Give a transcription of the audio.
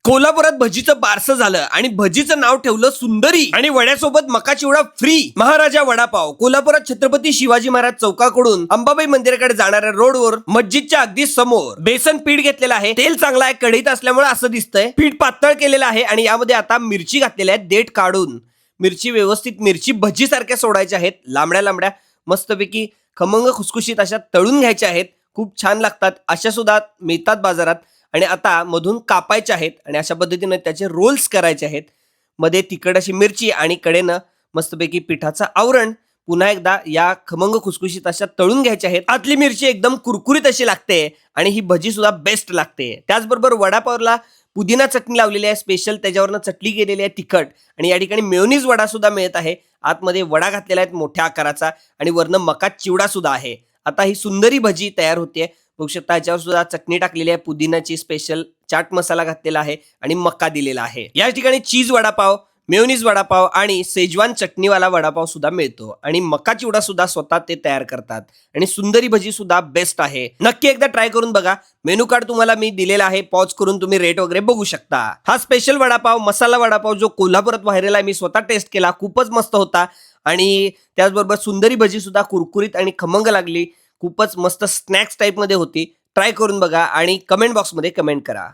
कोल्हापुरात भजीचं बारसं झालं आणि भजीचं नाव ठेवलं सुंदरी आणि वड्यासोबत मका चिवडा फ्री. महाराजा वडापाव. कोल्हापुरात छत्रपती शिवाजी महाराज चौकाकडून अंबाबाई मंदिराकडे जाणाऱ्या रोडवर मस्जिदच्या अगदी समोर बेसन पीठ घेतलेलं आहे. तेल चांगलं आहे, कढईत असल्यामुळे असं दिसतंय. पीठ पातळ केलेलं आहे आणि यामध्ये आता मिरची घातलेल्या आहेत. देठ काढून मिरची व्यवस्थित मिरची भजी सारख्या सोडायच्या आहेत. लांबड्या लांबड्या मस्तपैकी खमंग खुसखुशीत अशा तळून घ्यायच्या आहेत. खूप छान लागतात. अशा सुद्धा मिळतात बाजारात आणि आता मधून कापायचे आहेत आणि अशा पद्धतीने त्याचे रोल्स करायचे आहेत. मध्ये तिखट अशी मिरची आणि कडेनं मस्तपैकी पिठाचं आवरण. पुन्हा एकदा या खमंग खुसखुशीत अशा तळून घ्यायच्या आहेत. आतली मिरची एकदम कुरकुरीत अशी लागते आणि ही भजी सुद्धा बेस्ट लागते. त्याचबरोबर वडापावला पुदिना चटणी लावलेली आहे स्पेशल, त्याच्यावरनं चटणी केलेली आहे तिखट आणि या ठिकाणी मेयोनीज वडा सुद्धा मिळत आहे. आतमध्ये वडा घातलेला आहे मोठ्या आकाराचा आणि वरनं मका चिवडा सुद्धा आहे. आता ही सुंदरी भजी तयार होते. बघू शकता याच्यावर सुद्धा चटणी टाकलेली आहे, पुदिनाची स्पेशल चाट मसाला घातलेला आहे आणि मका दिलेला आहे. या ठिकाणी चीज वडापाव, मेयोनीज वडापाव आणि सेजवान चटणीवाला वडापाव सुद्धा मिळतो आणि मका चिवडा सुद्धा स्वतः ते तयार करतात आणि सुंदरी भजी सुद्धा बेस्ट आहे. नक्की एकदा ट्राय करून बघा. मेनू कार्ड तुम्हाला मी दिलेला आहे, पॉज करून तुम्ही रेट वगैरे बघू शकता. हा स्पेशल वडापाव, मसाला वडापाव जो कोल्हापुरात व्हायरल आहे, मी स्वतः टेस्ट केला, खूपच मस्त होता आणि त्याचबरोबर सुंदरी भजी सुद्धा कुरकुरीत आणि खमंग लागली. खूपच मस्त स्नॅक्स टाईप मध्ये होती. ट्राय करून बघा आणि कमेंट बॉक्समध्ये कमेंट करा.